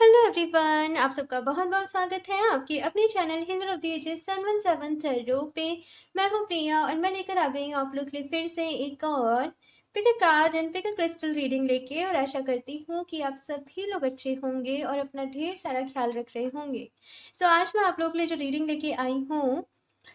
Hello everyone, आप सबका बहुत बहुत स्वागत है आपके अपने channel healer of the ages 717 tarot पे। मैं हूँ प्रिया और मैं लेकर आ गई हूँ आप लोग के लिए फिर से एक और pick a card and pick a crystal reading लेके। और आशा करती हूँ कि आप सभी लोग अच्छे होंगे और अपना ढेर सारा ख्याल रख रहे होंगे। सो आज मैं आप लोग के लिए जो रीडिंग लेके आई हूँ,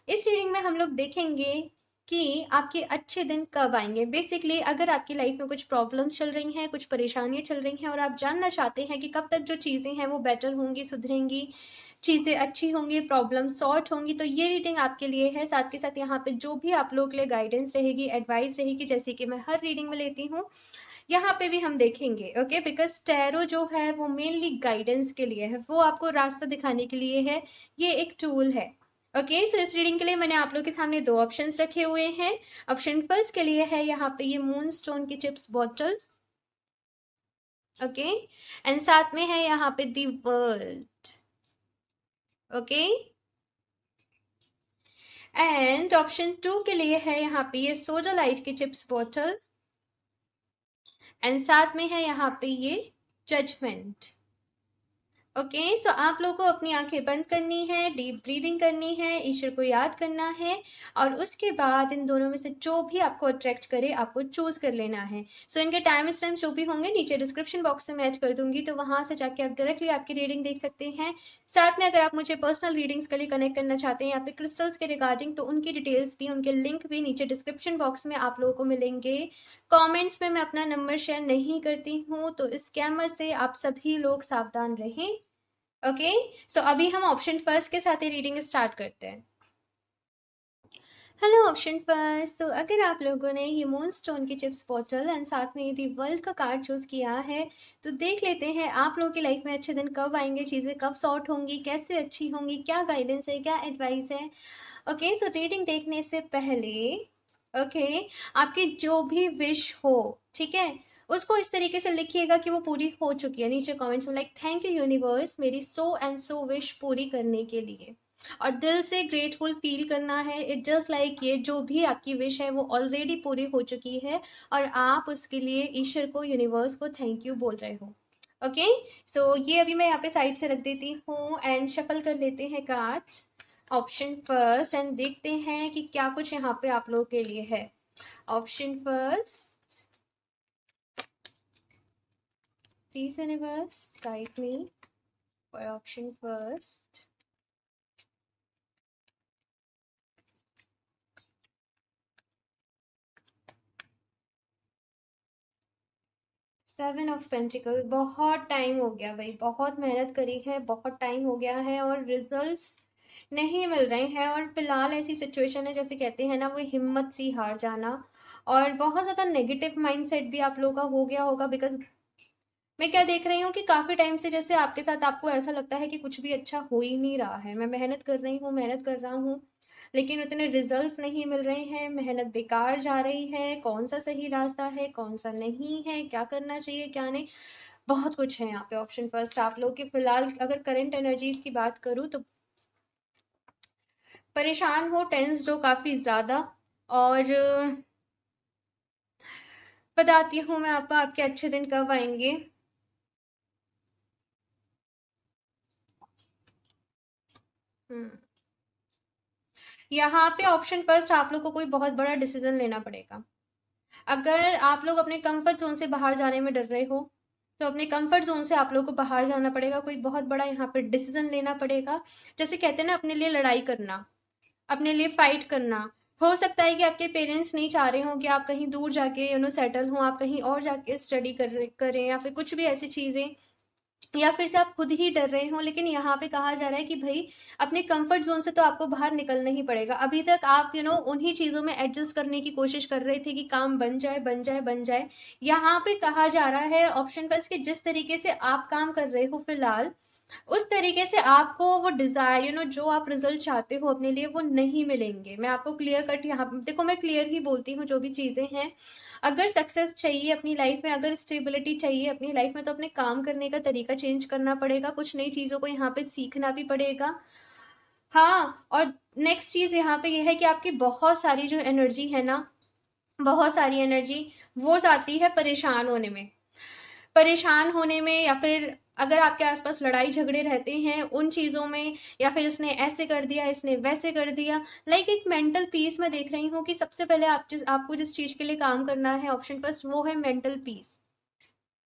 इस रीडिंग में हम लोग देखेंगे कि आपके अच्छे दिन कब आएंगे। बेसिकली अगर आपकी लाइफ में कुछ प्रॉब्लम्स चल रही हैं, कुछ परेशानियां चल रही हैं और आप जानना चाहते हैं कि कब तक जो चीज़ें हैं वो बेटर होंगी, सुधरेंगी, चीज़ें अच्छी होंगी, प्रॉब्लम सॉर्ट होंगी, तो ये रीडिंग आपके लिए है। साथ के साथ यहाँ पे जो भी आप लोगों के लिए गाइडेंस रहेगी, एडवाइस रहेगी, जैसे कि मैं हर रीडिंग में लेती हूँ, यहाँ पे भी हम देखेंगे। ओके, बिकॉज टैरो जो है वो मेनली गाइडेंस के लिए है, वो आपको रास्ता दिखाने के लिए है, ये एक टूल है। ओके, सो इस रीडिंग के लिए मैंने आप लोग के सामने दो ऑप्शंस रखे हुए हैं। ऑप्शन फर्स्ट के लिए है यहाँ पे ये मून स्टोन की चिप्स बॉटल। ओके, एंड साथ में है यहाँ पे the world. Okay, and option two के लिए है यहाँ पे ये सोडा लाइट की चिप्स बॉटल, एंड साथ में है यहाँ पे ये जजमेंट। ओके, सो आप लोग को अपनी आंखें बंद करनी है, डीप ब्रीदिंग करनी है, ईश्वर को याद करना है, और उसके बाद इन दोनों में से जो भी आपको अट्रैक्ट करे आपको चूज कर लेना है। सो इनके टाइम स्टैम्प जो भी होंगे नीचे डिस्क्रिप्शन बॉक्स में मैच कर दूंगी, तो वहां से जाके आप डायरेक्टली आपकी रीडिंग देख सकते हैं। साथ में अगर आप मुझे पर्सनल रीडिंग्स के लिए कनेक्ट करना चाहते हैं या फिर क्रिस्टल्स के रिगार्डिंग, तो उनकी डिटेल्स भी, उनके लिंक भी नीचे डिस्क्रिप्शन बॉक्स में आप लोगों को मिलेंगे। कमेंट्स में मैं अपना नंबर शेयर नहीं करती हूँ, तो स्कैमर से आप सभी लोग सावधान रहें। ओके, सो अभी हम ऑप्शन फर्स्ट के साथ ही रीडिंग स्टार्ट करते हैं। हेलो ऑप्शन फर्स्ट, तो अगर आप लोगों ने ये मून स्टोन की चिप्स बॉटल एंड साथ में यदि वर्ल्ड का कार्ड चूज किया है, तो देख लेते हैं आप लोगों की लाइफ में अच्छे दिन कब आएंगे, चीज़ें कब सॉर्ट होंगी, कैसे अच्छी होंगी, क्या गाइडेंस है, क्या एडवाइस है। ओके, सो रीडिंग देखने से पहले ओके, आपकी जो भी विश हो, ठीक है, उसको इस तरीके से लिखिएगा कि वो पूरी हो चुकी है नीचे कमेंट्स में, लाइक थैंक यू यूनिवर्स मेरी सो एंड सो विश पूरी करने के लिए। और दिल से ग्रेटफुल फील करना है। इट जस्ट लाइक ये जो भी आपकी विश है वो ऑलरेडी पूरी हो चुकी है, और आप उसके लिए ईश्वर को, यूनिवर्स को थैंक यू बोल रहे हो। ओके, सो ये अभी मैं यहाँ पे साइड से रख देती हूँ एंड शफल कर लेते हैं कार्ड्स। ऑप्शन फर्स्ट, एंड देखते हैं कि क्या कुछ यहाँ पे आप लोगों के लिए है। Option first, please universe guide me for option first. Seven of pentacle, बहुत टाइम हो गया भाई, बहुत मेहनत करी है, बहुत टाइम हो गया है और रिजल्ट्स नहीं मिल रहे हैं। और फिलहाल ऐसी सिचुएशन है, जैसे कहते हैं ना, वो हिम्मत सी हार जाना, और बहुत ज़्यादा नेगेटिव माइंडसेट भी आप लोगों का हो गया होगा। बिकॉज मैं क्या देख रही हूँ कि काफ़ी टाइम से जैसे आपके साथ आपको ऐसा लगता है कि कुछ भी अच्छा हो ही नहीं रहा है। मैं मेहनत कर रही हूँ, मेहनत कर रहा हूँ, लेकिन उतने रिजल्ट्स नहीं मिल रहे हैं, मेहनत बेकार जा रही है। कौन सा सही रास्ता है, कौन सा नहीं है, क्या करना चाहिए, क्या नहीं, बहुत कुछ है यहाँ पे। ऑप्शन फर्स्ट, आप लोग की फिलहाल अगर करंट एनर्जीज की बात करूँ तो परेशान हो, टेंस जो काफ़ी ज़्यादा। और बताती हूँ मैं आपको आपके अच्छे दिन कब आएंगे। हम्म, यहाँ पे ऑप्शन फर्स्ट, आप लोग को कोई बहुत बड़ा डिसीजन लेना पड़ेगा। अगर आप लोग अपने कंफर्ट जोन से बाहर जाने में डर रहे हो, तो अपने कंफर्ट जोन से आप लोग को बाहर जाना पड़ेगा, कोई बहुत बड़ा यहाँ पे डिसीजन लेना पड़ेगा। जैसे कहते हैं ना, अपने लिए लड़ाई करना, अपने लिए फाइट करना। हो सकता है कि आपके पेरेंट्स नहीं चाह रहे हो कि आप कहीं दूर जाके सेटल हो, आप कहीं और जाके स्टडी करें या फिर कुछ भी ऐसी चीज़ें, या फिर से आप खुद ही डर रहे हो। लेकिन यहाँ पे कहा जा रहा है कि भाई, अपने कंफर्ट जोन से तो आपको बाहर निकलना ही पड़ेगा। अभी तक आप उन्हीं चीज़ों में एडजस्ट करने की कोशिश कर रहे थे कि काम बन जाए, बन जाए, बन जाए। यहाँ पे कहा जा रहा है ऑप्शन पर कि जिस तरीके से आप काम कर रहे हो फिलहाल, उस तरीके से आपको वो डिज़ायर, जो आप रिजल्ट चाहते हो अपने लिए, वो नहीं मिलेंगे। मैं आपको क्लियर कट यहाँ देखो, मैं क्लियर ही बोलती हूँ जो भी चीज़ें हैं। अगर सक्सेस चाहिए अपनी लाइफ में, अगर स्टेबिलिटी चाहिए अपनी लाइफ में, तो अपने काम करने का तरीका चेंज करना पड़ेगा, कुछ नई चीज़ों को यहाँ पे सीखना भी पड़ेगा। हाँ, और नेक्स्ट चीज़ यहाँ पे ये है कि आपकी बहुत सारी जो एनर्जी है ना, बहुत सारी एनर्जी वो जाती है परेशान होने में, परेशान होने में, या फिर अगर आपके आसपास लड़ाई झगड़े रहते हैं उन चीज़ों में, या फिर इसने ऐसे कर दिया, इसने वैसे कर दिया, लाइक एक मेंटल पीस मैं देख रही हूँ कि सबसे पहले आपको जिस चीज़ के लिए काम करना है, ऑप्शन फर्स्ट, वो है मेंटल पीस।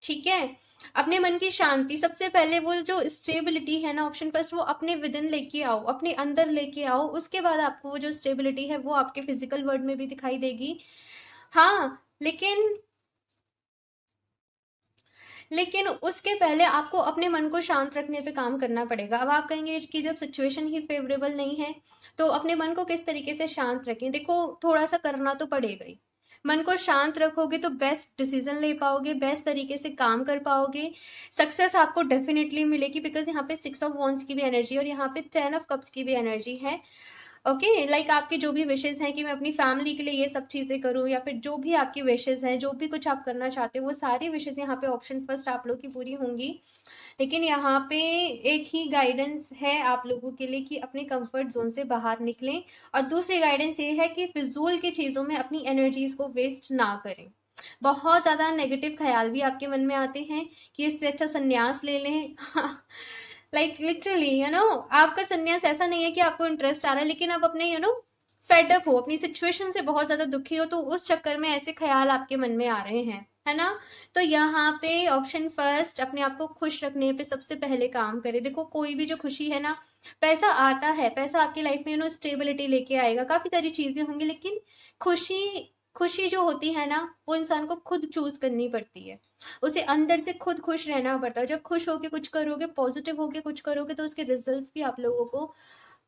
ठीक है, अपने मन की शांति सबसे पहले, वो जो स्टेबिलिटी है ना, ऑप्शन फर्स्ट, वो अपने विद इन लेके आओ, अपने अंदर लेके आओ, उसके बाद आपको वो जो स्टेबिलिटी है वो आपके फिजिकल वर्ल्ड में भी दिखाई देगी। हाँ, लेकिन उसके पहले आपको अपने मन को शांत रखने पे काम करना पड़ेगा। अब आप कहेंगे कि जब सिचुएशन ही फेवरेबल नहीं है तो अपने मन को किस तरीके से शांत रखें? देखो, थोड़ा सा करना तो पड़ेगा ही। मन को शांत रखोगे तो बेस्ट डिसीजन ले पाओगे, बेस्ट तरीके से काम कर पाओगे, सक्सेस आपको डेफिनेटली मिलेगी। बिकॉज यहाँ पे 6 ऑफ वॉन्ड्स की भी एनर्जी और यहाँ पे 10 ऑफ कप्स की भी एनर्जी है। ओके, लाइक आपकी जो भी विशेज़ हैं कि मैं अपनी फैमिली के लिए ये सब चीज़ें करूँ, या फिर जो भी आपकी विशेज़ हैं, जो भी कुछ आप करना चाहते हो, वो सारी विशेज़ यहाँ पे ऑप्शन फर्स्ट आप लोग की पूरी होंगी। लेकिन यहाँ पे एक ही गाइडेंस है आप लोगों के लिए कि अपने कंफर्ट जोन से बाहर निकलें, और दूसरी गाइडेंस ये है कि फिजूल की चीज़ों में अपनी एनर्जीज को वेस्ट ना करें। बहुत ज़्यादा नेगेटिव ख्याल भी आपके मन में आते हैं कि इससे अच्छा संन्यास ले लें। लाइक लिटरली आपका संन्यास ऐसा नहीं है कि आपको इंटरेस्ट आ रहा है, लेकिन आप अपने फेडअप हो, अपनी सिचुएशन से बहुत ज़्यादा दुखी हो, तो उस चक्कर में ऐसे ख्याल आपके मन में आ रहे हैं, है ना? तो यहाँ पे ऑप्शन फर्स्ट, अपने आप को खुश रखने पे सबसे पहले काम करें। देखो, कोई भी जो खुशी है ना, पैसा आता है, पैसा आपकी लाइफ में स्टेबिलिटी लेके आएगा, काफ़ी सारी चीज़ें होंगी, लेकिन खुशी खुशी जो होती है ना, वो इंसान को खुद चूज करनी पड़ती है, उसे अंदर से खुद खुश रहना पड़ता है। जब खुश होके कुछ करोगे, पॉजिटिव होके कुछ करोगे, तो उसके रिजल्ट्स भी आप लोगों को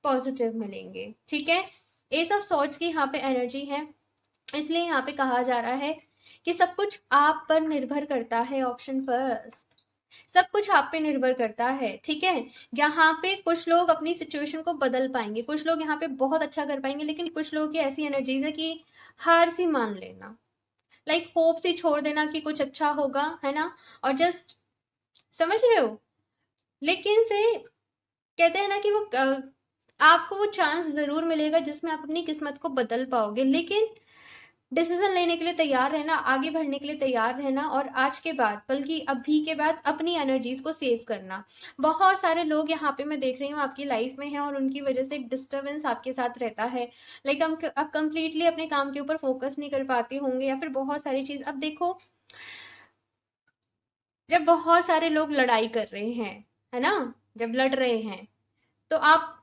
पॉजिटिव मिलेंगे। ठीक है, एस ऑफ सॉर्ट्स की यहाँ पे एनर्जी है, इसलिए यहाँ पे कहा जा रहा है कि सब कुछ आप पर निर्भर करता है। ऑप्शन फर्स्ट, सब कुछ आप पे निर्भर करता है। ठीक है, यहाँ पे कुछ लोग अपनी सिचुएशन को बदल पाएंगे, कुछ लोग यहाँ पे बहुत अच्छा कर पाएंगे, लेकिन कुछ लोगों की ऐसी एनर्जीज है कि हार सी मान लेना, लाइक होप सी छोड़ देना कि कुछ अच्छा होगा, है ना, और जस्ट, समझ रहे हो, लेकिन से कहते हैं ना कि वो आपको वो चांस जरूर मिलेगा जिसमें आप अपनी किस्मत को बदल पाओगे, लेकिन डिसीजन लेने के लिए तैयार रहना, आगे बढ़ने के लिए तैयार रहना, और आज के बाद, बल्कि अभी के बाद, अपनी एनर्जीज को सेव करना। बहुत सारे लोग यहाँ पे मैं देख रही हूँ आपकी लाइफ में हैं, और उनकी वजह से एक डिस्टर्बेंस आपके साथ रहता है, लाइक आप कंप्लीटली अपने काम के ऊपर फोकस नहीं कर पाते होंगे, या फिर बहुत सारी चीज। अब देखो, जब बहुत सारे लोग लड़ाई कर रहे हैं, है ना, जब लड़ रहे हैं, तो आप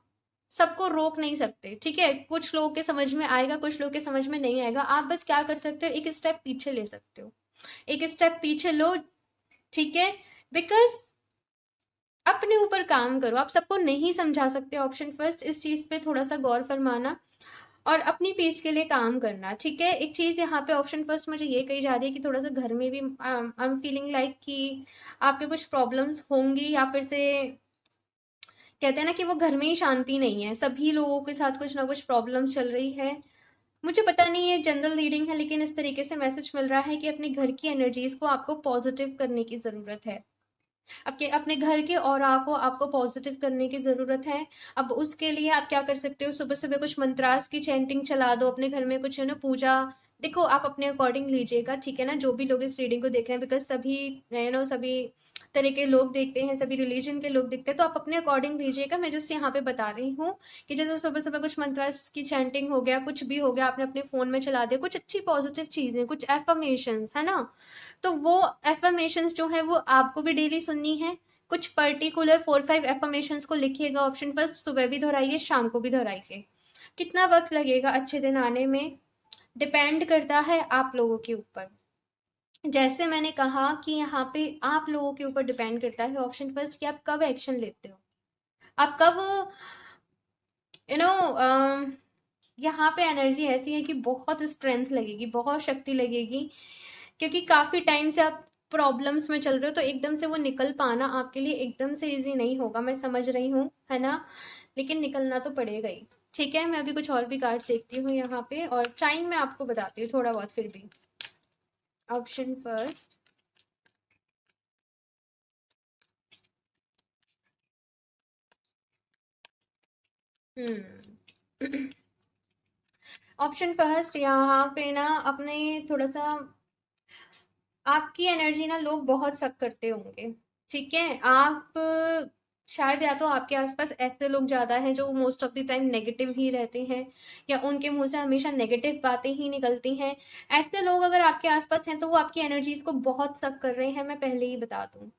सबको रोक नहीं सकते। ठीक है, कुछ लोगों के समझ में आएगा, कुछ लोगों के समझ में नहीं आएगा। आप बस क्या कर सकते हो, एक स्टेप पीछे ले सकते हो, एक स्टेप पीछे लो। ठीक है, बिकॉज अपने ऊपर काम करो, आप सबको नहीं समझा सकते। ऑप्शन फर्स्ट, इस चीज पे थोड़ा सा गौर फरमाना और अपनी पीस के लिए काम करना। ठीक है, एक चीज यहाँ पे ऑप्शन फर्स्ट मुझे ये कही जा रही है कि थोड़ा सा घर में भी आई एम फीलिंग लाइक कि आपके कुछ प्रॉब्लम्स होंगी, या फिर से कहते हैं ना कि वो घर में ही शांति नहीं है, सभी लोगों के साथ कुछ ना कुछ प्रॉब्लम्स चल रही है। मुझे पता नहीं है, जनरल रीडिंग है, लेकिन इस तरीके से मैसेज मिल रहा है कि अपने घर की एनर्जीज को आपको पॉजिटिव करने की ज़रूरत है, आपके अपने घर के ऑरा को आपको पॉजिटिव करने की ज़रूरत है। अब उसके लिए आप क्या कर सकते हो, सुबह सुबह कुछ मंत्रास की चैंटिंग चला दो, अपने घर में कुछ पूजा। देखो, आप अपने अकॉर्डिंग लीजिएगा, ठीक है ना, जो भी लोग इस रीडिंग को देख रहे हैं, बिकॉज सभी सभी तरह के लोग देखते हैं, सभी रिलीजन के लोग देखते हैं, तो आप अपने अकॉर्डिंग लीजिएगा। मैं जस्ट यहाँ पे बता रही हूँ कि जैसे सुबह सुबह कुछ मंत्रास की चैंटिंग हो गया, कुछ भी हो गया, आपने अपने फ़ोन में चला दिया, कुछ अच्छी पॉजिटिव चीज़ें, कुछ एफर्मेशंस, है ना, तो वो एफर्मेशंस जो है वो आपको भी डेली सुननी है। कुछ पर्टिकुलर 4-5 एफर्मेशंस को लिखिएगा। ऑप्शन फर्स्ट, सुबह भी दोहराइए, शाम को भी दोहराइए। कितना वक्त लगेगा अच्छे दिन आने में, डिपेंड करता है आप लोगों के ऊपर। जैसे मैंने कहा कि यहाँ पे आप लोगों के ऊपर डिपेंड करता है, ऑप्शन फर्स्ट, कि आप कब एक्शन लेते हो, आप कब यू नो यहाँ पे एनर्जी ऐसी है कि बहुत स्ट्रेंथ लगेगी, बहुत शक्ति लगेगी, क्योंकि काफ़ी टाइम से आप प्रॉब्लम्स में चल रहे हो, तो एकदम से वो निकल पाना आपके लिए एकदम से इजी नहीं होगा, मैं समझ रही हूँ, है ना, लेकिन निकलना तो पड़ेगा ही। ठीक है, मैं अभी कुछ और भी कार्ड्स देखती हूँ यहाँ पे, और टाइम मैं आपको बताती हूँ थोड़ा बहुत फिर भी। ऑप्शन फर्स्ट, ऑप्शन फर्स्ट, यहाँ पे ना अपने थोड़ा सा, आपकी एनर्जी ना लोग बहुत शक करते होंगे, ठीक है। आप शायद या तो आपके आसपास ऐसे लोग ज़्यादा हैं जो most of the time negative ही रहते हैं, या उनके मुंह से हमेशा नेगेटिव बातें ही निकलती हैं। ऐसे लोग अगर आपके आसपास हैं तो वो आपकी एनर्जीज को बहुत सक कर रहे हैं, मैं पहले ही बता दूं।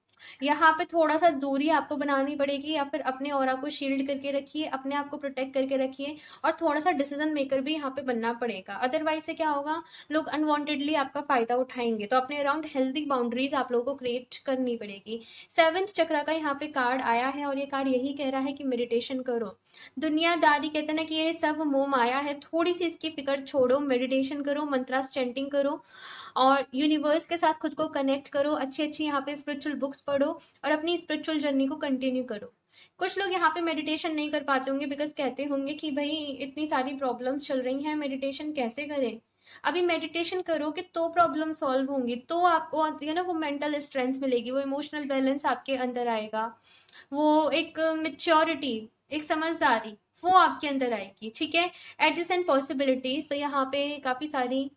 यहाँ पे थोड़ा सा दूरी आपको बनानी पड़ेगी, या फिर अपने ऑरा को शील्ड करके रखिए, अपने आप को प्रोटेक्ट करके रखिए, और थोड़ा सा डिसीजन मेकर भी यहाँ पे बनना पड़ेगा। अदरवाइज से क्या होगा, लोग अनवांटेडली आपका फायदा उठाएंगे। तो अपने अराउंड हेल्दी बाउंड्रीज आप लोगों को क्रिएट करनी पड़ेगी। सेवेंथ चक्र का यहाँ पे कार्ड आया है, और ये कार्ड यही कह रहा है कि मेडिटेशन करो। दुनियादारी कहते हैं ना कि ये सब मोह माया है, थोड़ी सी इसकी फिक्र छोड़ो, मेडिटेशन करो, मंत्रास चैंटिंग करो, और यूनिवर्स के साथ खुद को कनेक्ट करो, अच्छी अच्छी यहाँ पे स्पिरिचुअल बुक्स पढ़ो, और अपनी स्पिरिचुअल जर्नी को कंटिन्यू करो। कुछ लोग यहाँ पे मेडिटेशन नहीं कर पाते होंगे, बिकॉज कहते होंगे कि भाई इतनी सारी प्रॉब्लम्स चल रही हैं, मेडिटेशन कैसे करें। अभी मेडिटेशन करोगे तो प्रॉब्लम सॉल्व होंगी, तो आपको वो मेंटल स्ट्रेंथ मिलेगी, वो इमोशनल बैलेंस आपके अंदर आएगा, वो एक मेच्योरिटी, एक समझदारी, वो आपके अंदर आएगी। ठीक है। एडजस्ट एंड पॉसिबिलिटीज, तो यहाँ पे काफी सारी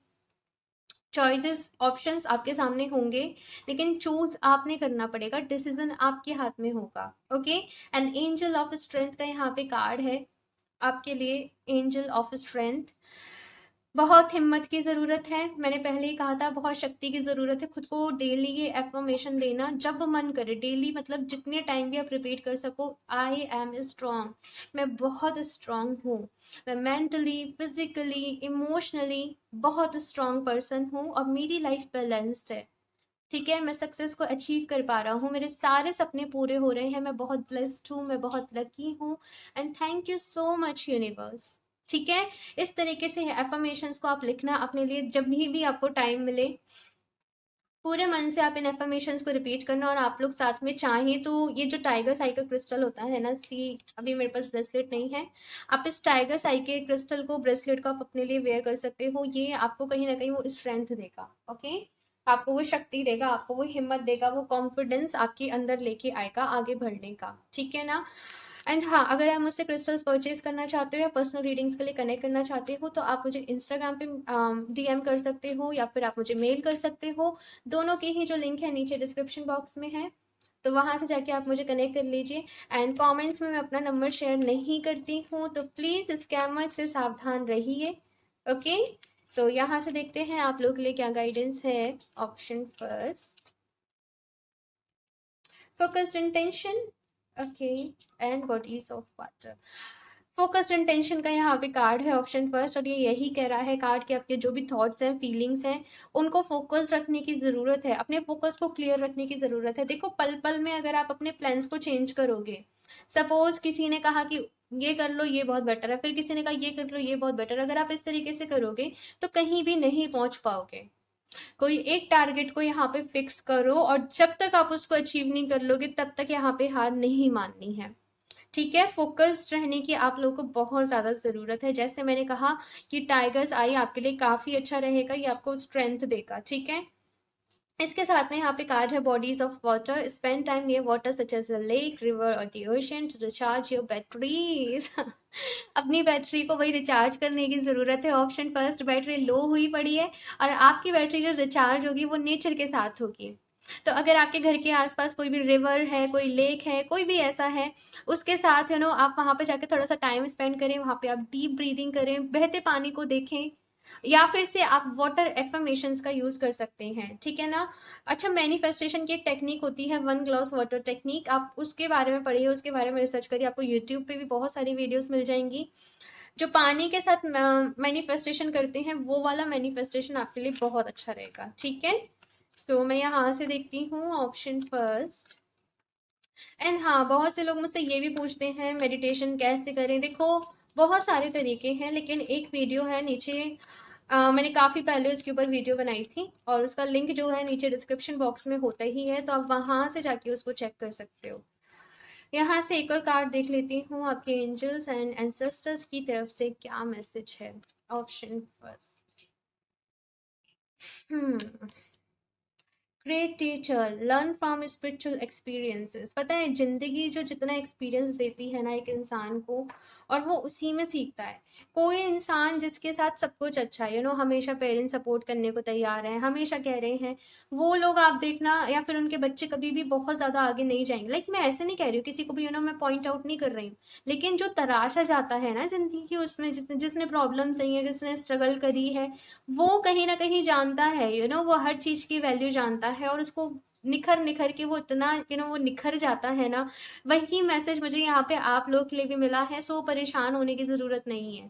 चॉइसेस ऑप्शंस आपके सामने होंगे, लेकिन चूज आपने करना पड़ेगा, डिसीजन आपके हाथ में होगा। Okay. And angel of strength का यहाँ पे कार्ड है आपके लिए। एंजल ऑफ स्ट्रेंथ, बहुत हिम्मत की ज़रूरत है, मैंने पहले ही कहा था, बहुत शक्ति की ज़रूरत है। खुद को डेली ये एफर्मेशन देना जब मन करे, डेली मतलब जितने टाइम भी आप रिपीट कर सको, आई एम स्ट्रांग, मैं बहुत स्ट्रांग हूँ, मैं मेंटली, फिजिकली, इमोशनली बहुत स्ट्रांग पर्सन हूँ, और मेरी लाइफ बैलेंस्ड है। ठीक है। मैं सक्सेस को अचीव कर पा रहा हूँ, मेरे सारे सपने पूरे हो रहे हैं, मैं बहुत ब्लेस्ड हूँ, मैं बहुत लकी हूँ, and thank you so much universe. ठीक है। इस तरीके से एफर्मेशंस को आप लिखना अपने लिए, जब भी आपको टाइम मिले पूरे मन से आप इन एफर्मेशंस को रिपीट करना। और आप लोग साथ में चाहें तो ये जो टाइगर साई का क्रिस्टल होता है ना, सी अभी मेरे पास ब्रेसलेट नहीं है, आप इस टाइगर साई के क्रिस्टल को, ब्रेसलेट को आप अपने लिए वेयर कर सकते हो। ये आपको कहीं ना कहीं वो स्ट्रेंथ देगा। ओके। आपको वो शक्ति देगा, आपको वो हिम्मत देगा, वो कॉन्फिडेंस आपके अंदर लेके आएगा आगे बढ़ने का। ठीक है ना। एंड हाँ, अगर आप मुझसे क्रिस्टल्स परचेज करना चाहते हो या पर्सनल रीडिंग्स के लिए कनेक्ट करना चाहते हो, तो आप मुझे इंस्टाग्राम पे डीएम कर सकते हो, या फिर आप मुझे मेल कर सकते हो। दोनों के ही जो लिंक है नीचे डिस्क्रिप्शन बॉक्स में है, तो वहां से जाके आप मुझे कनेक्ट कर लीजिए। एंड कमेंट्स में मैं अपना नंबर शेयर नहीं करती हूँ, तो प्लीज़ स्कैमर से सावधान रहिए। ओके। सो यहाँ से देखते हैं आप लोग के लिए क्या गाइडेंस है। Option first, focused intention. Okay. And bodies of water. Focused intention का यहाँ पे कार्ड है ऑप्शन फर्स्ट, और ये यही कह रहा है कार्ड कि आपके जो भी थॉट्स हैं, फीलिंग्स हैं, उनको फोकस रखने की ज़रूरत है, अपने फोकस को क्लियर रखने की ज़रूरत है। देखो, पल पल में अगर आप अपने प्लान्स को चेंज करोगे, सपोज किसी ने कहा कि ये कर लो ये बहुत बेटर है, फिर किसी ने कहा ये कर लो ये बहुत बेटर है, अगर आप इस तरीके से करोगे तो कहीं भी नहीं पहुंच पाओगे। कोई एक टारगेट को यहाँ पे फिक्स करो, और जब तक आप उसको अचीव नहीं कर लोगे तब तक यहाँ पे हार नहीं माननी है। ठीक है। फोकस्ड रहने की आप लोगों को बहुत ज़्यादा ज़रूरत है। जैसे मैंने कहा कि टाइगर्स आई आपके लिए काफ़ी अच्छा रहेगा, ये आपको स्ट्रेंथ देगा। ठीक है। इसके साथ में यहाँ पे कार्ड है bodies of water. Spend time near water such as a lake, river और the ocean to recharge your batteries. अपनी बैटरी को वही रिचार्ज करने की ज़रूरत है। ऑप्शन फर्स्ट, बैटरी लो हुई पड़ी है, और आपकी बैटरी जो रिचार्ज होगी वो नेचर के साथ होगी। तो अगर आपके घर के आसपास कोई भी रिवर है, कोई लेक है, कोई भी ऐसा है, उसके साथ आप वहाँ पे जाके थोड़ा सा टाइम स्पेंड करें, वहाँ पे आप डीप ब्रीदिंग करें, बहते पानी को देखें, या फिर से आप वाटर एफर्मेशंस का यूज कर सकते हैं। ठीक है ना। अच्छा, मैनिफेस्टेशन की एक टेक्निक होती है, वन ग्लास वाटर टेक्निक, आप उसके बारे में पढ़िए, उसके बारे में रिसर्च करिए, आपको यूट्यूब पे भी बहुत सारी वीडियोस मिल जाएंगी। जो पानी के साथ मैनिफेस्टेशन करते हैं, वो वाला मैनिफेस्टेशन आपके लिए बहुत अच्छा रहेगा। ठीक है। तो मैं यहाँ से देखती हूँ ऑप्शन फर्स्ट। एंड हाँ, बहुत से लोग मुझसे ये भी पूछते हैं मेडिटेशन कैसे करें। देखो, बहुत सारे तरीके हैं, लेकिन एक वीडियो है नीचे, मैंने काफ़ी पहले उसके ऊपर वीडियो बनाई थी, और उसका लिंक जो है नीचे डिस्क्रिप्शन बॉक्स में होता ही है, तो आप वहाँ से जाके उसको चेक कर सकते हो। यहाँ से एक और कार्ड देख लेती हूँ, आपके एंजल्स एंड एंसेस्टर्स की तरफ से क्या मैसेज है। Option first, great teacher, learn from spiritual experiences. पता है जिंदगी जो जितना एक्सपीरियंस देती है ना एक इंसान को, और वो उसी में सीखता है। कोई इंसान जिसके साथ सब कुछ अच्छा है, हमेशा पेरेंट्स सपोर्ट करने को तैयार हैं, हमेशा कह रहे हैं, वो लोग आप देखना, या फिर उनके बच्चे कभी भी बहुत ज़्यादा आगे नहीं जाएंगे। लाइक मैं ऐसे नहीं कह रही हूँ किसी को भी, मैं पॉइंट आउट नहीं कर रही हूँ, लेकिन जो तराशा जाता है ना जिंदगी की, उसमें जिसने प्रॉब्लम सही है, जिसने स्ट्रगल करी है, वो कहीं ना कहीं जानता है, वो हर चीज़ की वैल्यू जानता है, और उसको निखर निखर के वो इतना वो निखर जाता है ना। वही मैसेज मुझे यहाँ पे आप लोग के लिए भी मिला है। सो परेशान होने की ज़रूरत नहीं है,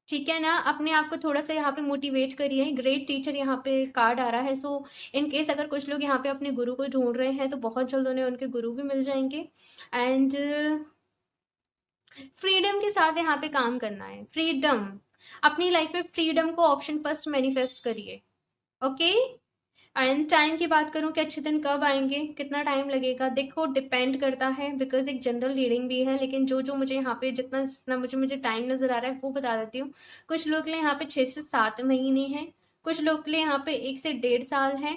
ठीक है ना। अपने आप को थोड़ा सा यहाँ पे मोटिवेट करिए। ग्रेट टीचर यहाँ पे कार्ड आ रहा है। सो इन केस अगर कुछ लोग यहाँ पे अपने गुरु को ढूंढ रहे हैं तो बहुत जल्द उन्हें उनके गुरु भी मिल जाएंगे। एंड फ्रीडम के साथ यहाँ पे काम करना है। फ्रीडम, अपनी लाइफ में फ्रीडम को ऑप्शन फर्स्ट मैनिफेस्ट करिए। ओके। एंड टाइम की बात करूं कि अच्छे दिन कब आएंगे, कितना टाइम लगेगा, देखो डिपेंड करता है, बिकॉज एक जनरल रीडिंग भी है, लेकिन जो जो मुझे यहाँ पे जितना जितना मुझे टाइम नजर आ रहा है वो बता देती हूँ। कुछ लोग के लिए यहाँ पे 6 से 7 महीने हैं, कुछ लोग के लिए यहाँ पे 1 से 1.5 साल है,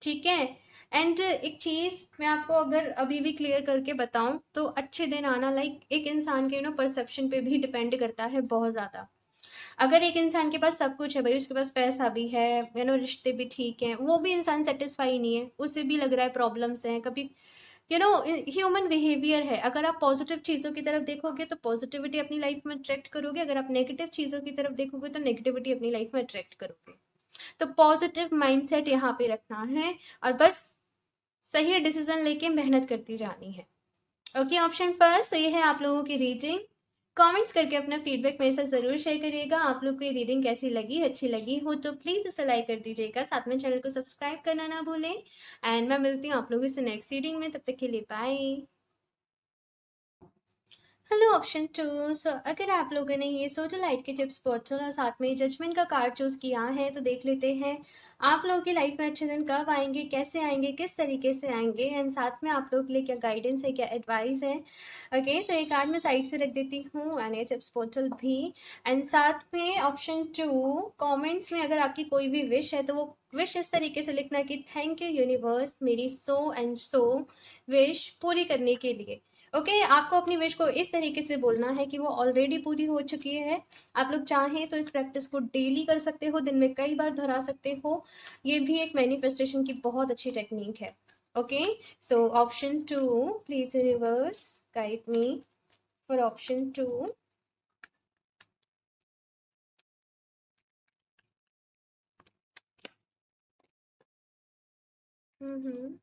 ठीक है। एंड एक चीज मैं आपको अगर अभी भी क्लियर करके बताऊं तो अच्छे दिन आना लाइक एक इंसान के परसेप्शन पे भी डिपेंड करता है बहुत ज्यादा। अगर एक इंसान के पास सब कुछ है भाई, उसके पास पैसा भी है, रिश्ते भी ठीक हैं, वो भी इंसान सेटिस्फाई नहीं है, उसे भी लग रहा है प्रॉब्लम्स हैं, कभी ह्यूमन बिहेवियर है। अगर आप पॉजिटिव चीज़ों की तरफ देखोगे तो पॉजिटिविटी अपनी लाइफ में अट्रैक्ट करोगे, अगर आप नेगेटिव चीज़ों की तरफ देखोगे तो नेगेटिविटी अपनी लाइफ में अट्रैक्ट करोगे। तो पॉजिटिव माइंडसेट यहाँ पे रखना है, और बस सही डिसीजन लेके मेहनत करती जानी है। Okay, option first. तो ये है आप लोगों की रीडिंग। कमेंट्स करके अपना फीडबैक मेरे साथ ज़रूर शेयर करिएगा। आप लोग को ये रीडिंग कैसी लगी, अच्छी लगी हो तो प्लीज़ इसे लाइक कर दीजिएगा, साथ में चैनल को सब्सक्राइब करना ना भूलें। एंड मैं मिलती हूँ आप लोगों से नेक्स्ट रीडिंग में, तब तक के लिए बाय। Hello option 2। सो अगर आप लोगों ने ये सोचो लाइट के टिप्स स्पिरिचुअल और साथ में जजमेंट का कार्ड चूज किया है, तो देख लेते हैं आप लोगों की लाइफ में अच्छे दिन कब आएंगे, कैसे आएंगे, किस तरीके से आएंगे, एंड साथ में आप लोगों के लिए क्या गाइडेंस है, क्या एडवाइस है। ओके, सो ये कार्ड मैं साइड से रख देती हूँ, एंड ये टिप्स स्पिरिचुअल भी। एंड साथ में ऑप्शन 2, कमेंट्स में अगर आपकी कोई भी विश है तो वो विश इस तरीके से लिखना कि थैंक यू यूनिवर्स मेरी सो एंड सो विश पूरी करने के लिए। ओके, आपको अपनी विश को इस तरीके से बोलना है कि वो ऑलरेडी पूरी हो चुकी है। आप लोग चाहें तो इस प्रैक्टिस को डेली कर सकते हो, दिन में कई बार दोहरा सकते हो। ये भी एक मैनिफेस्टेशन की बहुत अच्छी टेक्निक है। Okay, so option 2, please universe guide me for option 2। Hmm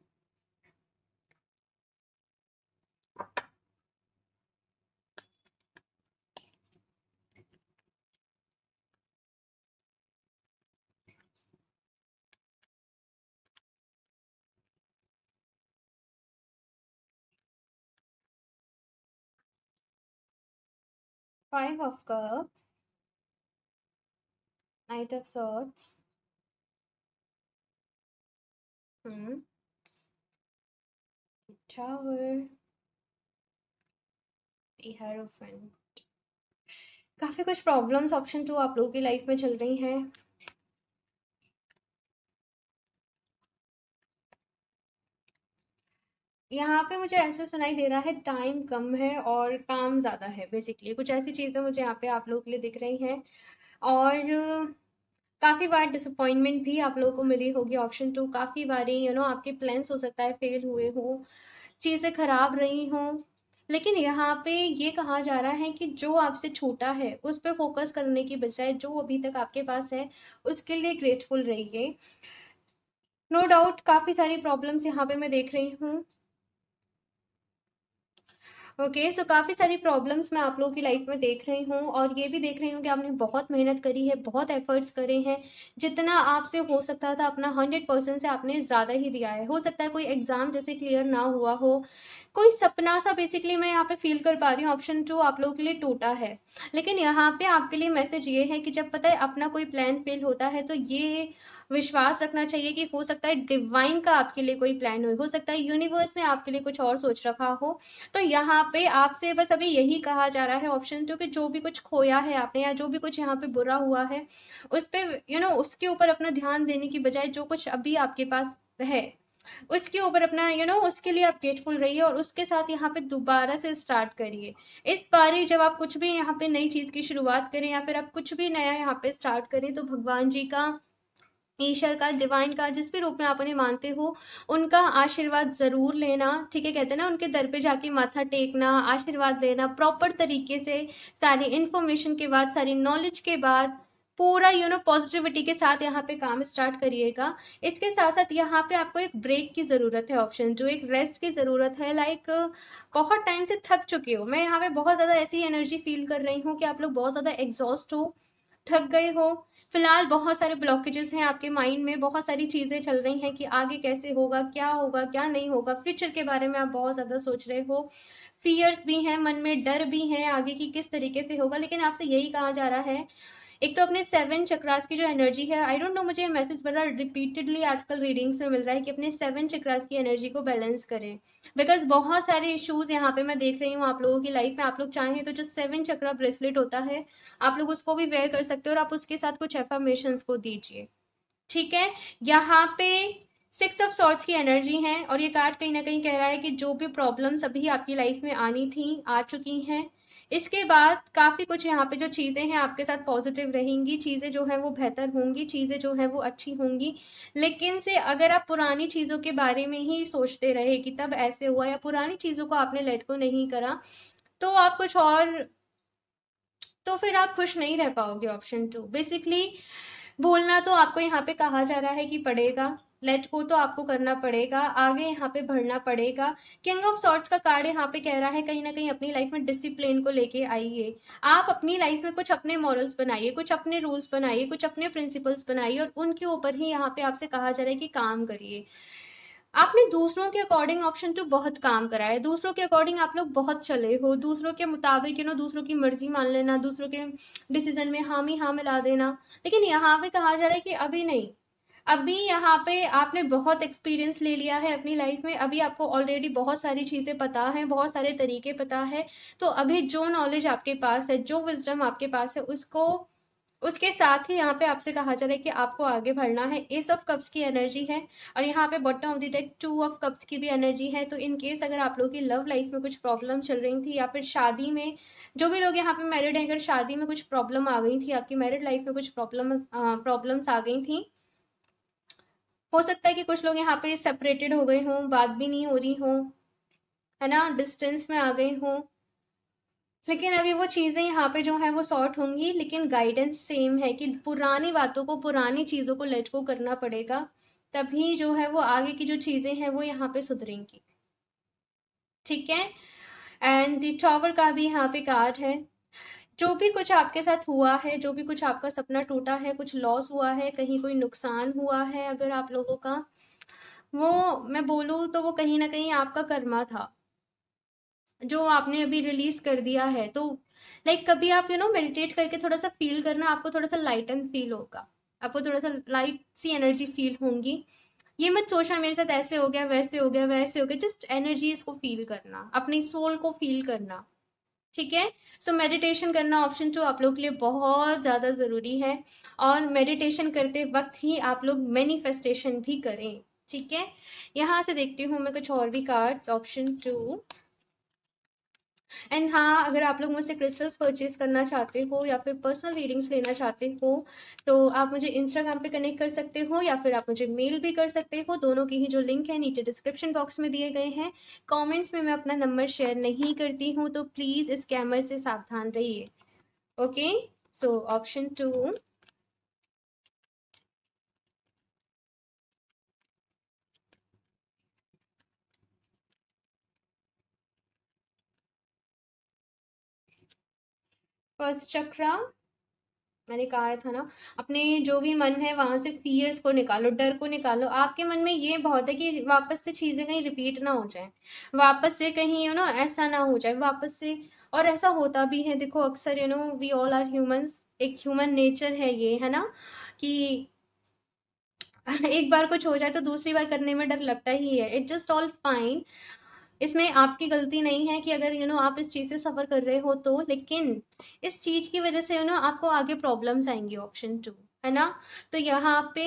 5 of cups, night of swords, tower, the hierophant. काफी कुछ प्रॉब्लम्स ऑप्शन 2 आप लोगों की लाइफ में चल रही हैं। यहाँ पे मुझे ऐसे सुनाई दे रहा है टाइम कम है और काम ज़्यादा है, बेसिकली कुछ ऐसी चीज़ें मुझे यहाँ पे आप लोगों के लिए दिख रही हैं। और काफ़ी बार डिसअपॉइंटमेंट भी आप लोगों को मिली होगी ऑप्शन 2। काफ़ी बारी आपके प्लान्स हो सकता है फेल हुए हो, चीज़ें खराब रही हों, लेकिन यहाँ पे ये कहा जा रहा है कि जो आपसे छूटा है उस पर फोकस करने की बजाय जो अभी तक आपके पास है उसके लिए ग्रेटफुल रहिए। नो डाउट काफ़ी सारी प्रॉब्लम्स यहाँ पे मैं देख रही हूँ। ओके, सो काफ़ी सारी प्रॉब्लम्स मैं आप लोगों की लाइफ में देख रही हूँ, और ये भी देख रही हूँ कि आपने बहुत मेहनत करी है, बहुत एफर्ट्स करे हैं, जितना आपसे हो सकता था अपना 100% से आपने ज़्यादा ही दिया है। हो सकता है कोई एग्जाम जैसे क्लियर ना हुआ हो, कोई सपना सा बेसिकली मैं यहाँ पे फील कर पा रही हूँ ऑप्शन 2 आप लोगों के लिए टूटा है। लेकिन यहाँ पे आपके लिए मैसेज ये है कि जब पता है अपना कोई प्लान फेल होता है तो ये विश्वास रखना चाहिए कि हो सकता है डिवाइन का आपके लिए कोई प्लान हो सकता है यूनिवर्स ने आपके लिए कुछ और सोच रखा हो। तो यहाँ पे आपसे बस अभी यही कहा जा रहा है ऑप्शन 2 कि जो भी कुछ खोया है आपने, या जो भी कुछ यहाँ पे बुरा हुआ है, उस पे उसके ऊपर अपना ध्यान देने की बजाय जो कुछ अभी आपके पास है उसके ऊपर अपना उसके लिए आप ग्रेटफुल रहिए और उसके साथ यहाँ पे दोबारा से स्टार्ट करिए। इस बारी जब आप कुछ भी यहाँ पे नई चीज की शुरुआत करें या फिर आप कुछ भी नया यहाँ पे स्टार्ट करें, तो भगवान जी का, ईश्वर का, डिवाइन का, जिस भी रूप में आप उन्हें मानते हो, उनका आशीर्वाद जरूर लेना। ठीक है, कहते हैं ना, उनके दर पे जाके माथा टेकना, आशीर्वाद लेना प्रॉपर तरीके से, सारी इन्फॉर्मेशन के बाद, सारी नॉलेज के बाद, पूरा पॉजिटिविटी के साथ यहाँ पे काम स्टार्ट करिएगा। इसके साथ साथ यहाँ पे आपको एक ब्रेक की जरूरत है, ऑप्शन जो एक रेस्ट की जरूरत है। लाइक बहुत टाइम से थक चुके हो, मैं यहाँ पे बहुत ज्यादा ऐसी एनर्जी फील कर रही हूँ कि आप लोग बहुत ज्यादा एग्जॉस्ट हो, थक गए हो। फिलहाल बहुत सारे ब्लॉकेजेस हैं आपके माइंड में, बहुत सारी चीजें चल रही हैं कि आगे कैसे होगा क्या नहीं होगा, फ्यूचर के बारे में आप बहुत ज्यादा सोच रहे हो, फियर्स भी हैं मन में, डर भी है आगे की किस तरीके से होगा। लेकिन आपसे यही कहा जा रहा है, एक तो अपने 7 चक्रास की जो एनर्जी है, आई डोंट नो, मुझे ये मैसेज बड़ा रिपीटेडली आजकल रीडिंग्स में मिल रहा है कि अपने 7 चक्रास की एनर्जी को बैलेंस करें। बिकॉज बहुत सारे इश्यूज यहाँ पे मैं देख रही हूँ आप लोगों की लाइफ में। आप लोग चाहें तो जो 7 चक्रा ब्रेसलेट होता है, आप लोग उसको भी वेयर कर सकते हो और आप उसके साथ कुछ एफर्मेशंस को दीजिए। ठीक है, यहाँ पे 6 ऑफ सॉर्ड्स की एनर्जी है और ये कार्ड कहीं ना कहीं कह रहा है कि जो भी प्रॉब्लम्स अभी आपकी लाइफ में आनी थी, आ चुकी हैं। इसके बाद काफी कुछ यहाँ पे जो चीजें हैं आपके साथ पॉजिटिव रहेंगी, चीजें जो है वो बेहतर होंगी, चीजें जो है वो अच्छी होंगी। लेकिन से अगर आप पुरानी चीजों के बारे में ही सोचते रहे कि तब ऐसे हुआ, या पुरानी चीजों को आपने लेट को नहीं करा, तो आप कुछ और, तो फिर आप खुश नहीं रह पाओगे। ऑप्शन 2 बेसिकली, भूलना तो आपको यहाँ पे कहा जा रहा है कि पड़ेगा, लेट गो तो आपको करना पड़ेगा, आगे यहाँ पे बढ़ना पड़ेगा। किंग ऑफ सॉर्ट्स का कार्ड यहाँ पे कह रहा है कहीं ना कहीं अपनी लाइफ में डिसिप्लिन को लेके आइए। आप अपनी लाइफ में कुछ अपने मॉरल्स बनाइए, कुछ अपने रूल्स बनाइए, कुछ अपने प्रिंसिपल्स बनाइए और उनके ऊपर ही यहाँ पे आपसे कहा जा रहा है कि काम करिए। आपने दूसरों के अकॉर्डिंग, ऑप्शन 2, बहुत काम करा है, दूसरों के अकॉर्डिंग आप लोग बहुत चले हो, दूसरों के मुताबिक दूसरों की मर्जी मान लेना, दूसरों के डिसीजन में हाँ में हाँ मिला देना। लेकिन यहाँ पे कहा जा रहा है कि अभी नहीं, अभी यहाँ पे आपने बहुत एक्सपीरियंस ले लिया है अपनी लाइफ में, अभी आपको ऑलरेडी बहुत सारी चीज़ें पता है, बहुत सारे तरीके पता है। तो अभी जो नॉलेज आपके पास है, जो विजडम आपके पास है, उसको, उसके साथ ही यहाँ पे आपसे कहा जा रहा है कि आपको आगे बढ़ना है। एस ऑफ कप्स की एनर्जी है और यहाँ पे bottom of the deck 2 of cups की भी एनर्जी है। तो इन केस अगर आप लोगों की लव लाइफ में कुछ प्रॉब्लम चल रही थी, या फिर शादी में, जो भी लोग यहाँ पे मैरिड हैं, अगर शादी में कुछ प्रॉब्लम आ गई थी, आपकी मैरिड लाइफ में कुछ प्रॉब्लम्स आ गई थी, हो सकता है कि कुछ लोग यहाँ पे सेपरेटेड हो गए हों, बात भी नहीं हो रही हो, है ना, डिस्टेंस में आ गए हों। लेकिन अभी वो चीज़ें यहाँ पे जो है वो सॉर्ट होंगी, लेकिन गाइडेंस सेम है कि पुरानी बातों को, पुरानी चीज़ों को लेट को करना पड़ेगा, तभी जो है वो आगे की जो चीज़ें हैं वो यहाँ पे सुधरेंगी। ठीक है, एंड द टॉवर का भी यहाँ पे कार्ड है। जो भी कुछ आपके साथ हुआ है, जो भी कुछ आपका सपना टूटा है, कुछ लॉस हुआ है, कहीं कोई नुकसान हुआ है अगर आप लोगों का, वो मैं बोलूँ तो वो कहीं ना कहीं आपका कर्मा था जो आपने अभी रिलीज कर दिया है। तो लाइक कभी आप मेडिटेट करके थोड़ा सा फील करना, आपको थोड़ा सा लाइटन फील होगा, आपको थोड़ा सा लाइट सी एनर्जी फील होंगी। ये मत सोचना मेरे साथ ऐसे हो गया, वैसे हो गया, वैसे हो गया, जस्ट एनर्जीज को फील करना, अपनी सोल को फील करना। ठीक है, सो मेडिटेशन करना, ऑप्शन 2, आप लोग के लिए बहुत ज़्यादा ज़रूरी है। और मेडिटेशन करते वक्त ही आप लोग मैनिफेस्टेशन भी करें। ठीक है, यहाँ से देखती हूँ मैं कुछ और भी कार्ड्स, ऑप्शन 2। एंड हाँ, अगर आप लोग मुझसे क्रिस्टल्स परचेज करना चाहते हो या फिर पर्सनल रीडिंग्स लेना चाहते हो, तो आप मुझे इंस्टाग्राम पे कनेक्ट कर सकते हो या फिर आप मुझे मेल भी कर सकते हो। दोनों के ही जो लिंक है नीचे डिस्क्रिप्शन बॉक्स में दिए गए हैं। कमेंट्स में मैं अपना नंबर शेयर नहीं करती हूँ, तो प्लीज़ स्कैमर से सावधान रहिए। ओके, सो ऑप्शन 2, फर्स्ट चक्रा, मैंने कहा था ना, अपने जो भी मन है वहां से फियर्स को निकालो, डर को निकालो। आपके मन में ये बहुत है कि वापस से चीजें कहीं रिपीट ना हो जाए, वापस से कहीं ऐसा ना हो जाए वापस से। और ऐसा होता भी है, देखो अक्सर वी ऑल आर ह्यूमंस, एक ह्यूमन नेचर है ये, है ना, कि एक बार कुछ हो जाए तो दूसरी बार करने में डर लगता ही है। इट जस्ट ऑल फाइन, इसमें आपकी गलती नहीं है कि अगर आप इस चीज़ से सफ़र कर रहे हो तो, लेकिन इस चीज़ की वजह से आपको आगे प्रॉब्लम्स आएंगी, ऑप्शन 2, है ना। तो यहाँ पे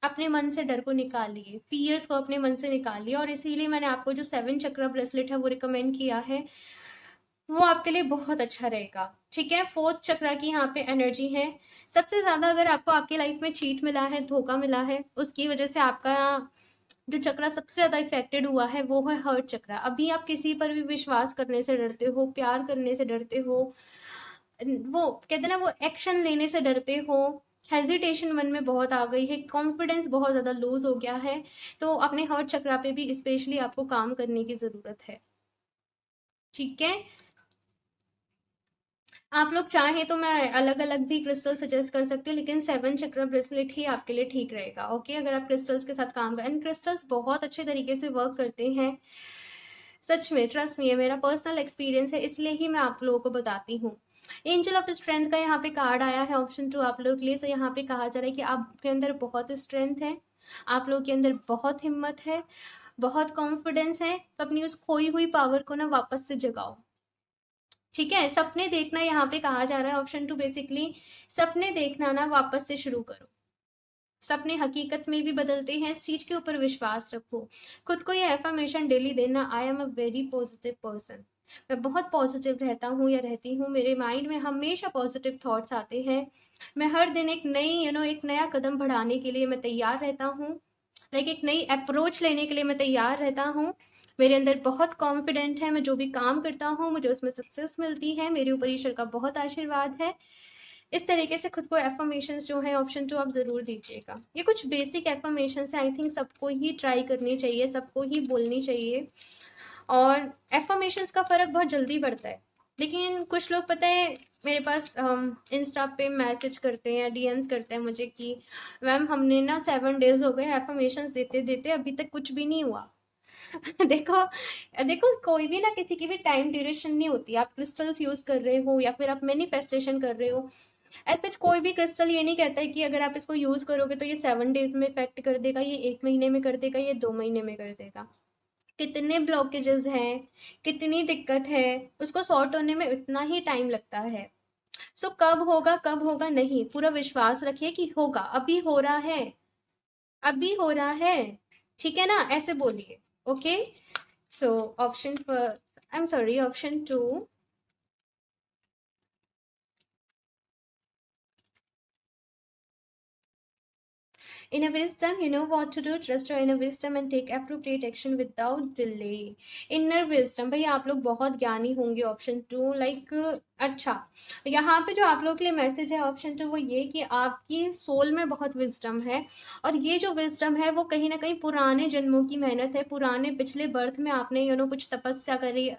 अपने मन से डर को निकालिए, फियर्स को अपने मन से निकालिए, और इसीलिए मैंने आपको जो 7 चक्र ब्रेसलेट है वो रिकमेंड किया है, वो आपके लिए बहुत अच्छा रहेगा। ठीक है, 4th चक्र की यहाँ पे एनर्जी है। सबसे ज्यादा अगर आपको आपकी लाइफ में चीट मिला है, धोखा मिला है, उसकी वजह से आपका जो चक्र सबसे ज्यादा इफेक्टेड हुआ है वो है हर्ट चक्र। अभी आप किसी पर भी विश्वास करने से डरते हो, प्यार करने से डरते हो, वो कहते हैं ना, वो एक्शन लेने से डरते हो, हेजिटेशन मन में बहुत आ गई है, कॉन्फिडेंस बहुत ज्यादा लूज हो गया है, तो अपने हर्ट चक्र पे भी स्पेशली आपको काम करने की जरूरत है। ठीक है, आप लोग चाहें तो मैं अलग अलग भी क्रिस्टल सजेस्ट कर सकती हूँ, लेकिन 7 चक्र ब्रेसलेट ही आपके लिए ठीक रहेगा। ओके, अगर आप क्रिस्टल्स के साथ काम करें, एंड क्रिस्टल्स बहुत अच्छे तरीके से वर्क करते हैं, सच में, ट्रस्ट मी, ये मेरा पर्सनल एक्सपीरियंस है, इसलिए ही मैं आप लोगों को बताती हूँ। एंजल ऑफ स्ट्रेंथ का यहाँ पे कार्ड आया है, ऑप्शन 2 आप लोगों के लिए। सो यहाँ पे कहा जा रहा है कि आपके अंदर बहुत स्ट्रेंथ है, आप लोगों के अंदर बहुत हिम्मत है, बहुत कॉन्फिडेंस है, तो अपनी उस खोई हुई पावर को ना वापस से जगाओ। ठीक है, सपने देखना यहाँ पे कहा जा रहा है, ऑप्शन 2 बेसिकली सपने देखना ना वापस से शुरू करो। सपने हकीकत में भी बदलते हैं, इस चीज के ऊपर विश्वास रखो। खुद को ये एफर्मेशन डेली देना, I am a very positive person, मैं बहुत पॉजिटिव रहता हूँ या रहती हूँ, मेरे माइंड में हमेशा पॉजिटिव थॉट्स आते हैं, मैं हर दिन एक नई एक नया कदम बढ़ाने के लिए मैं तैयार रहता हूँ, लाइक एक नई अप्रोच लेने के लिए मैं तैयार रहता हूँ, मेरे अंदर बहुत कॉन्फिडेंट है, मैं जो भी काम करता हूँ मुझे उसमें सक्सेस मिलती है, मेरे ऊपर ईश्वर का बहुत आशीर्वाद है। इस तरीके से खुद को एफर्मेशंस जो है, ऑप्शन 2 आप जरूर दीजिएगा। ये कुछ बेसिक एफर्मेशंस है, आई थिंक सबको ही ट्राई करनी चाहिए, सबको ही बोलनी चाहिए। और एफर्मेशंस का फर्क बहुत जल्दी पड़ता है, लेकिन कुछ लोग पता है मेरे पास इंस्टा पे मैसेज करते हैं, डीएम्स करते हैं मुझे कि मैम हमने ना 7 डेज हो गए एफर्मेशंस देते देते, अभी तक कुछ भी नहीं हुआ। देखो, देखो कोई भी ना, किसी की भी टाइम ड्यूरेशन नहीं होती। आप क्रिस्टल्स यूज कर रहे हो या फिर आप मैनिफेस्टेशन कर रहे हो, ऐसा कोई भी क्रिस्टल ये नहीं कहता है कि अगर आप इसको यूज करोगे तो ये 7 डेज में इफेक्ट कर देगा, ये 1 महीने में कर देगा, ये 2 महीने में कर देगा। कितने ब्लॉकेजेस हैं, कितनी दिक्कत है, उसको सॉर्ट होने में इतना ही टाइम लगता है। सो कब होगा नहीं, पूरा विश्वास रखिए कि होगा, अभी हो रहा है, अभी हो रहा है। ठीक है ना, ऐसे बोलिए। ओके, सो ऑप्शन पर, I am sorry, option 2, inner wisdom, you know what to do, trust your inner wisdom and take appropriate action without delay. inner wisdom, भाई आप लोग बहुत ज्ञानी होंगे, ऑप्शन 2, लाइक अच्छा, यहाँ पे जो आप लोग के लिए मैसेज है ऑप्शन 2 वो ये कि आपकी सोल में बहुत विजडम है, और ये जो विजडम है वो कहीं ना कहीं पुराने जन्मों की मेहनत है, पुराने पिछले बर्थ में आपने कुछ तपस्या करी,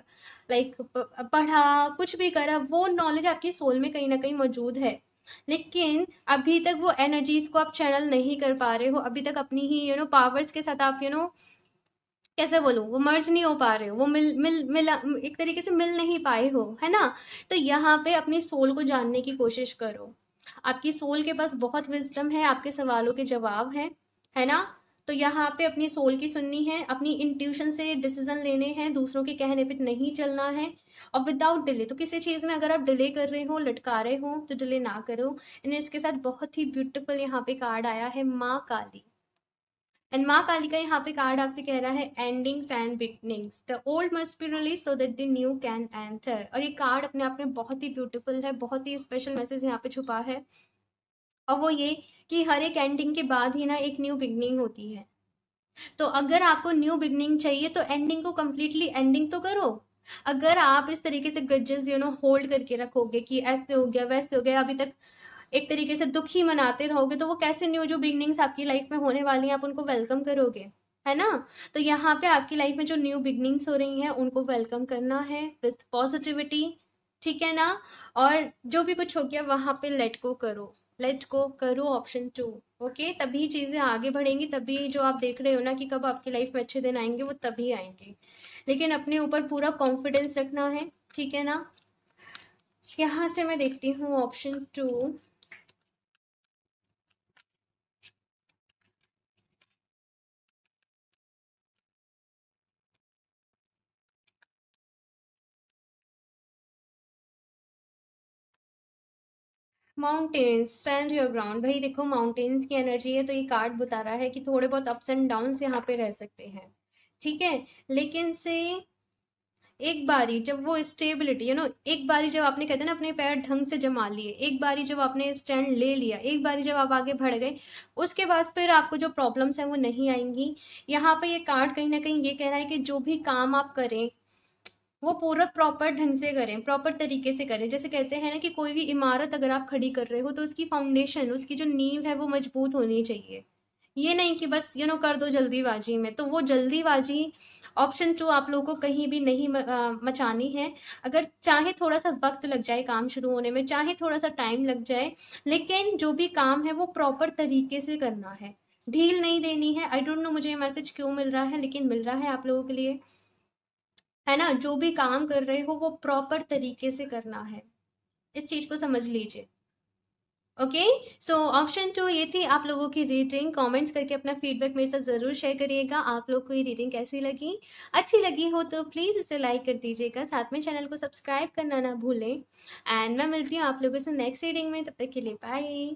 लाइक पढ़ा, कुछ भी करा, वो नॉलेज आपकी सोल में कहीं ना कहीं मौजूद है, लेकिन अभी तक वो एनर्जीज को आप चैनल नहीं कर पा रहे हो, अभी तक अपनी ही पावर्स के साथ आप कैसे बोलूं, वो मर्ज नहीं हो पा रहे हो, वो मिल मिल मिला, एक तरीके से मिल नहीं पाए हो, है ना। तो यहाँ पे अपनी सोल को जानने की कोशिश करो, आपकी सोल के पास बहुत विजडम है, आपके सवालों के जवाब है ना। तो यहाँ पे अपनी सोल की सुननी है, अपनी इंट्यूशन से डिसीजन लेने हैं, दूसरों के कहने पे नहीं चलना है, और विदाउट डिले। तो किसी चीज में अगर आप डिले कर रहे हो, लटका रहे हो, तो डिले ना करो। एंड इसके साथ बहुत ही ब्यूटीफुल यहाँ पे कार्ड आया है, माँ काली। एंड माँ काली का यहाँ पे कार्ड आपसे कह रहा है endings and beginnings, the old must be release so that the new can enter. और ये कार्ड अपने आप में बहुत ही ब्यूटीफुल है, बहुत ही स्पेशल मैसेज यहाँ पे छुपा है, और वो ये कि हर एक एंडिंग के बाद ही ना एक न्यू बिगनिंग होती है। तो अगर आपको न्यू बिगनिंग चाहिए तो एंडिंग को कंप्लीटली एंडिंग तो करो। अगर आप इस तरीके से ग्रजेस होल्ड करके रखोगे कि ऐसे हो गया वैसे हो गया, अभी तक एक तरीके से दुख ही मनाते रहोगे, तो वो कैसे न्यू जो बिगनिंग्स आपकी लाइफ में होने वाली हैं आप उनको वेलकम करोगे, है ना। तो यहाँ पे आपकी लाइफ में जो न्यू बिगनिंग्स हो रही हैं उनको वेलकम करना है विथ पॉजिटिविटी, ठीक है ना। और जो भी कुछ हो गया वहां पे लेट गो करो, लेट गो करो, ऑप्शन 2। ओके, तभी चीजें आगे बढ़ेंगी, तभी जो आप देख रहे हो ना कि कब आपकी लाइफ में अच्छे दिन आएंगे, वो तभी आएंगे, लेकिन अपने ऊपर पूरा कॉन्फिडेंस रखना है, ठीक है ना। यहाँ से मैं देखती हूँ option 2, mountains stand your ground. भाई देखो, माउंटेन्स की एनर्जी है, तो ये कार्ड बता रहा है कि थोड़े बहुत अप्स एंड डाउन्स यहाँ पे रह सकते हैं, ठीक है। लेकिन से एक बारी जब वो स्टेबिलिटी एक बारी जब आपने कहते हैं ना अपने पैर ढंग से जमा लिए, एक बारी जब आपने स्टैंड ले लिया, एक बारी जब आप आगे बढ़ गए, उसके बाद फिर आपको जो प्रॉब्लम्स हैं वो नहीं आएंगी। यहाँ पे ये कार्ड कहीं ना कहीं ये कह रहा है कि जो भी काम आप करें वो पूरा प्रॉपर ढंग से करें, प्रॉपर तरीके से करें। जैसे कहते हैं ना कि कोई भी इमारत अगर आप खड़ी कर रहे हो तो उसकी फाउंडेशन, उसकी जो नींव है वो मजबूत होनी चाहिए। ये नहीं कि बस कर दो जल्दीबाजी में। तो वो जल्दीबाजी ऑप्शन 2 आप लोगों को कहीं भी नहीं मचानी है। अगर चाहे थोड़ा सा वक्त लग जाए काम शुरू होने में, चाहे थोड़ा सा टाइम लग जाए, लेकिन जो भी काम है वो प्रॉपर तरीके से करना है, ढील नहीं देनी है। आई डोंट नो मुझे ये मैसेज क्यों मिल रहा है, लेकिन मिल रहा है आप लोगों के लिए, है ना। जो भी काम कर रहे हो वो प्रॉपर तरीके से करना है, इस चीज को समझ लीजिए। ओके, सो ऑप्शन 2 ये थी आप लोगों की रीडिंग। कमेंट्स करके अपना फीडबैक मेरे साथ ज़रूर शेयर करिएगा। आप लोग को ये रीडिंग कैसी लगी, अच्छी लगी हो तो प्लीज़ इसे लाइक कर दीजिएगा, साथ में चैनल को सब्सक्राइब करना ना भूलें। एंड मैं मिलती हूँ आप लोगों से नेक्स्ट रीडिंग में, तब तक के लिए बाय।